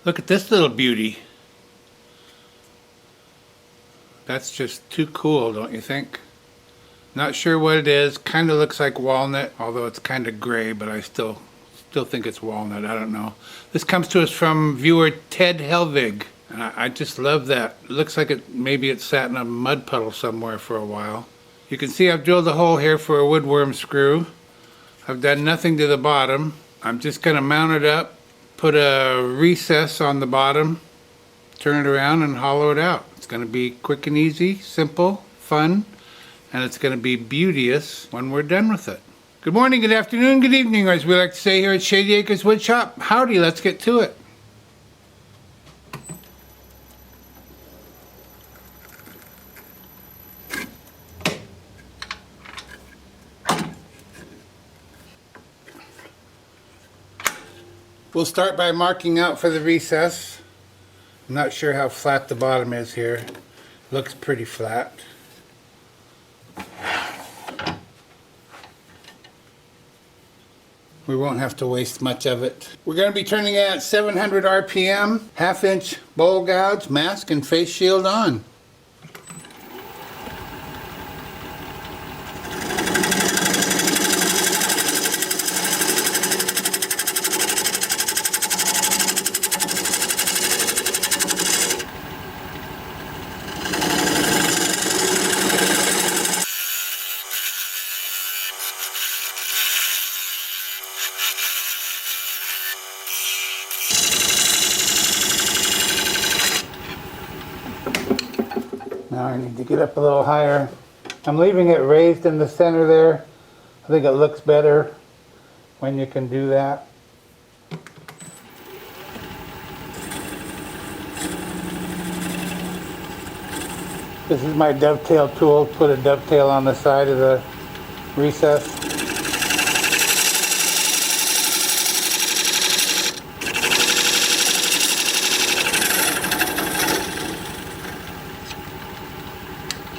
Look at this little beauty. That's just too cool, don't you think? Not sure what it is. Kind of looks like walnut, although it's kind of gray, but I still think it's walnut. I don't know. This comes to us from viewer Ted Helvig. And I just love that. It looks like maybe it sat in a mud puddle somewhere for a while. You can see I've drilled a hole here for a woodworm screw. I've done nothing to the bottom. I'm just going to mount it up, put a recess on the bottom, turn it around and hollow it out. It's going to be quick and easy, simple, fun, and it's going to be beauteous when we're done with it. Good morning, good afternoon, good evening, or as we like to say here at Shady Acres Wood Shop. Howdy, let's get to it. We'll start by marking out for the recess. I'm not sure how flat the bottom is here. Looks pretty flat. We won't have to waste much of it. We're going to be turning it at 700 RPM, 1/2 inch bowl gouge, mask and face shield on. Now I need to get up a little higher. I'm leaving it raised in the center there. I think it looks better when you can do that. This is my dovetail tool. Put a dovetail on the side of the recess.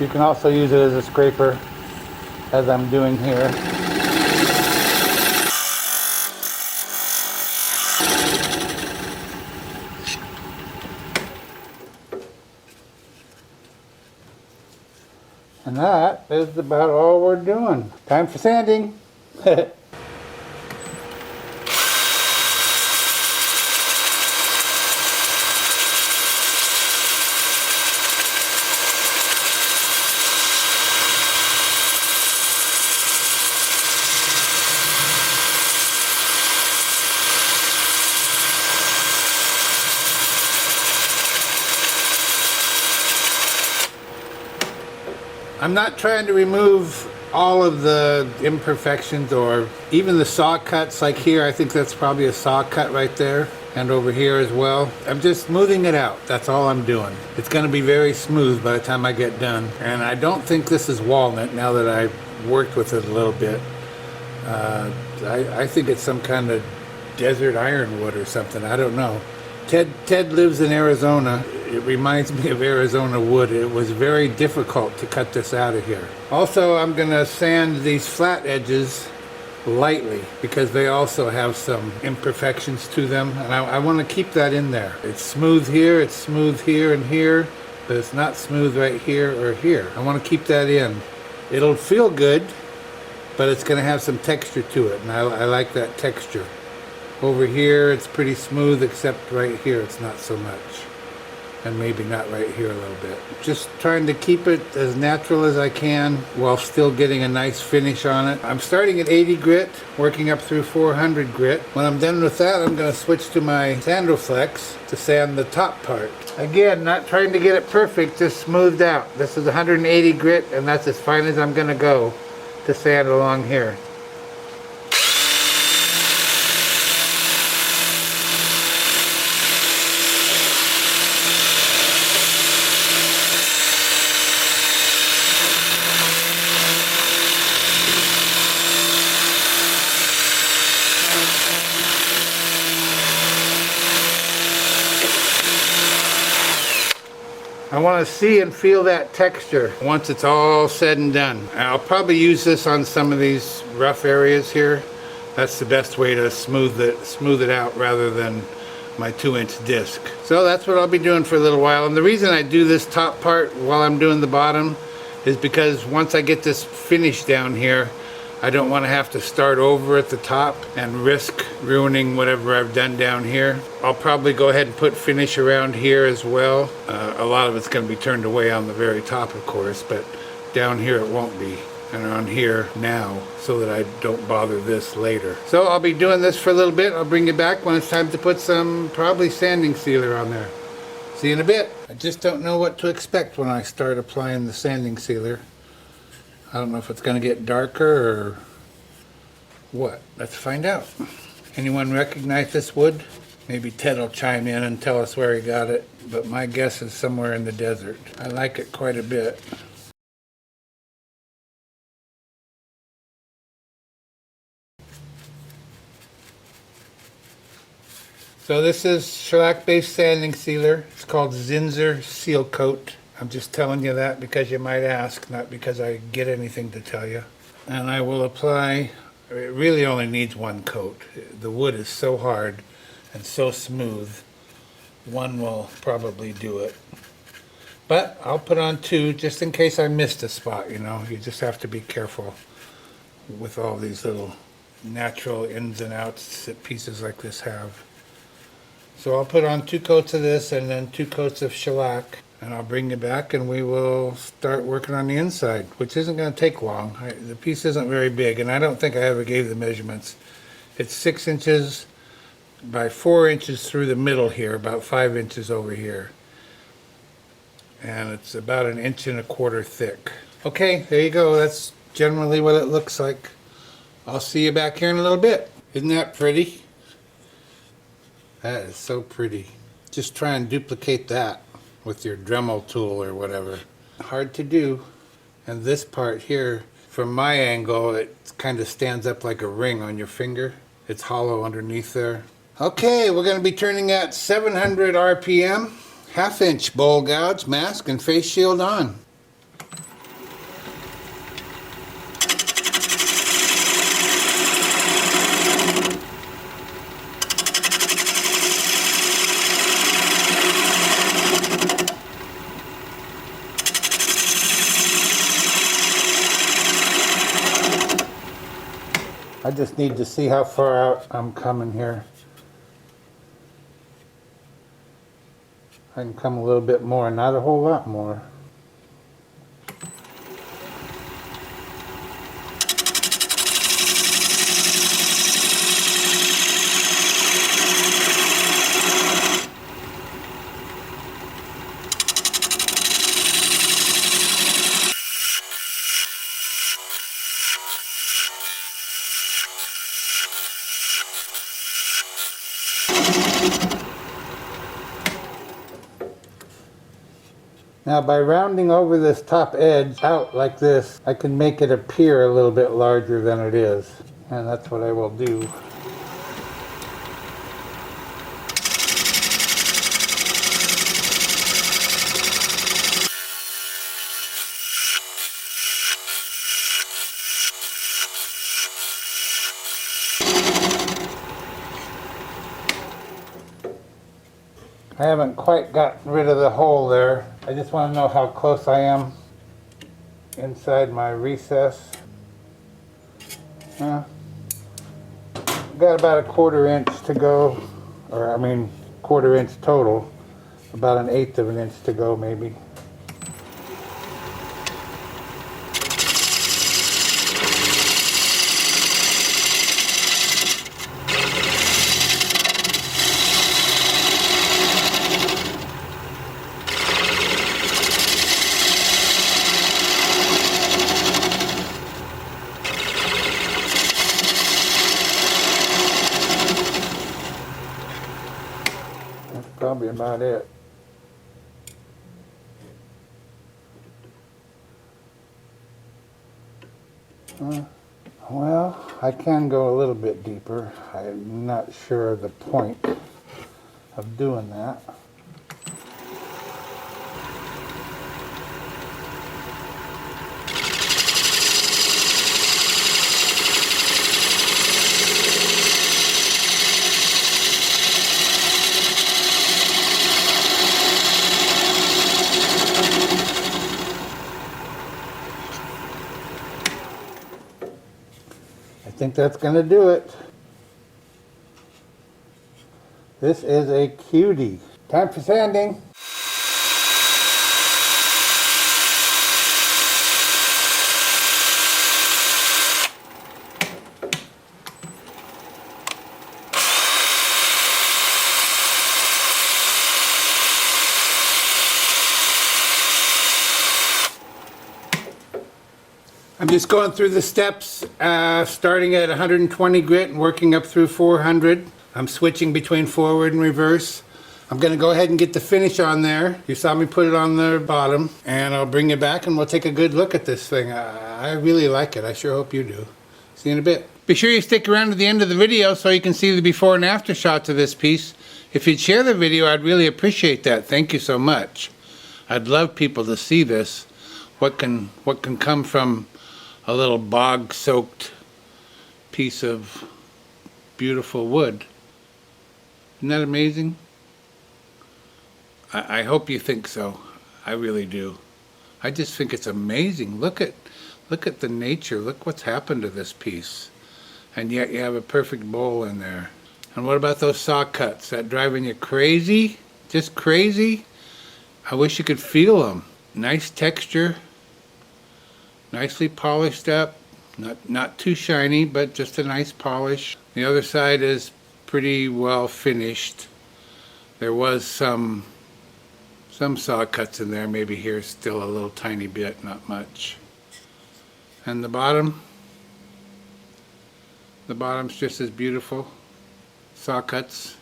You can also use it as a scraper, as I'm doing here. And that is about all we're doing. Time for sanding. I'm not trying to remove all of the imperfections or even the saw cuts. Like here, I think that's probably a saw cut right there, and over here as well. I'm just smoothing it out. That's all I'm doing. It's going to be very smooth by the time I get done. And I don't think this is walnut now that I've worked with it a little bit. I think it's some kind of desert ironwood or something. I don't know. Ted lives in Arizona. It reminds me of Arizona wood. It was very difficult to cut this out of here. Also, I'm going to sand these flat edges lightly because they also have some imperfections to them, and I want to keep that in there. It's smooth here, it's smooth here and here, but it's not smooth right here or here. I want to keep that in. It'll feel good, but it's going to have some texture to it, and I like that texture. Over here it's pretty smooth, except right here it's not so much. And maybe not right here a little bit. Just trying to keep it as natural as I can while still getting a nice finish on it. I'm starting at 80 grit, working up through 400 grit. When I'm done with that, I'm going to switch to my Sandoflex to sand the top part. Again, not trying to get it perfect, just smoothed out. This is 180 grit, and that's as fine as I'm going to go to sand along here. I want to see and feel that texture once it's all said and done. I'll probably use this on some of these rough areas here. That's the best way to smooth it out rather than my 2-inch disc. So that's what I'll be doing for a little while. And the reason I do this top part while I'm doing the bottom is because once I get this finish down here, I don't want to have to start over at the top and risk ruining whatever I've done down here. I'll probably go ahead and put finish around here as well. A lot of it's going to be turned away on the very top, of course, but down here it won't be. And around here now, so that I don't bother this later. So I'll be doing this for a little bit. I'll bring you back when it's time to put some probably sanding sealer on there. See you in a bit. I just don't know what to expect when I start applying the sanding sealer. I don't know if it's going to get darker or what. Let's find out. Anyone recognize this wood? Maybe Ted will chime in and tell us where he got it, but my guess is somewhere in the desert. I like it quite a bit. So this is shellac-based sanding sealer. It's called Zinsser Seal Coat. I'm just telling you that because you might ask, not because I get anything to tell you. And I will apply, it really only needs one coat. The wood is so hard and so smooth, one will probably do it. But I'll put on 2 just in case I missed a spot, you know. You just have to be careful with all these little natural ins and outs that pieces like this have. So I'll put on 2 coats of this and then 2 coats of shellac, and I'll bring you back and we will start working on the inside, which isn't going to take long. The piece isn't very big, and I don't think I ever gave the measurements. It's 6 inches by 4 inches through the middle here, about 5 inches over here. And it's about 1.25 inches thick. Okay, there you go. That's generally what it looks like. I'll see you back here in a little bit. Isn't that pretty? That is so pretty. Just try and duplicate that with your Dremel tool or whatever. Hard to do. And this part here, from my angle, it kind of stands up like a ring on your finger. It's hollow underneath there. Okay, we're going to be turning at 700 RPM. 1/2 inch bowl gouge, mask, and face shield on. I just need to see how far out I'm coming here. I can come a little bit more, not a whole lot more. Now by rounding over this top edge out like this, I can make it appear a little bit larger than it is. And that's what I will do. I haven't quite gotten rid of the hole there. I just want to know how close I am inside my recess. Got about 1/4 inch to go, or I mean 1/4 inch total, about 1/8 of an inch to go maybe. Probably about it. Well, I can go a little bit deeper. I'm not sure of the point of doing that. think that's gonna do it. This is a cutie. Time for sanding. I'm just going through the steps, starting at 120 grit and working up through 400. I'm switching between forward and reverse. I'm going to go ahead and get the finish on there. You saw me put it on the bottom, and I'll bring it back and we'll take a good look at this thing. I really like it. I sure hope you do. See you in a bit. Be sure you stick around to the end of the video so you can see the before and after shots of this piece. If you'd share the video, I'd really appreciate that. Thank you so much. I'd love people to see this. What can come from a little bog-soaked piece of beautiful wood. Isn't that amazing? I hope you think so. I really do. I just think it's amazing. Look at the nature. Look what's happened to this piece. And yet you have a perfect bowl in there. And what about those saw cuts? That driving you crazy? Just crazy? I wish you could feel them. Nice texture. Nicely polished up, not too shiny, but just a nice polish. The other side is pretty well finished. There was some saw cuts in there, maybe here still a little tiny bit, not much. And the bottom's just as beautiful. Saw cuts.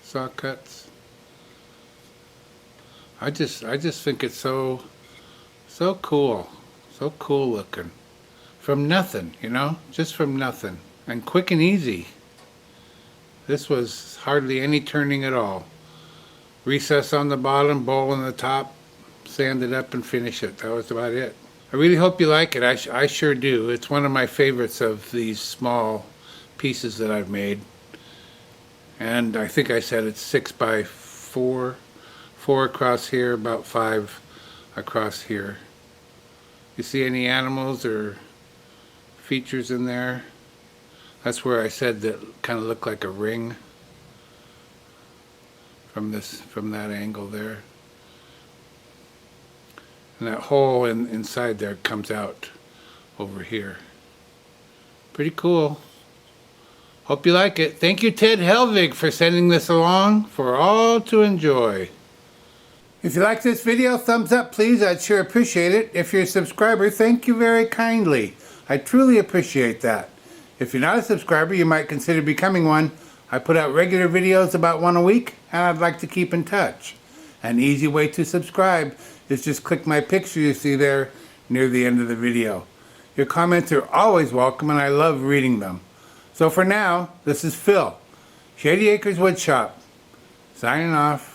Saw cuts. I just think it's so cool, so cool looking. From nothing, you know, just from nothing, and quick and easy. This was hardly any turning at all. Recess on the bottom, bowl on the top, sand it up and finish it. That was about it. I really hope you like it. I sure do. It's one of my favorites of these small pieces that I've made. And I think I said it's 6 by 4. 4 across here, about 5 across here. You see any animals or features in there? That's where I said that kind of looked like a ring from that angle there. And that hole inside there comes out over here. Pretty cool. Hope you like it. Thank you, Ted Helvig, for sending this along for all to enjoy. If you like this video, thumbs up please, I'd sure appreciate it. If you're a subscriber, thank you very kindly. I truly appreciate that. If you're not a subscriber, you might consider becoming one. I put out regular videos about 1 a week, and I'd like to keep in touch. An easy way to subscribe is just click my picture you see there near the end of the video. Your comments are always welcome, and I love reading them. So for now, this is Phil, Shady Acres Woodshop, signing off.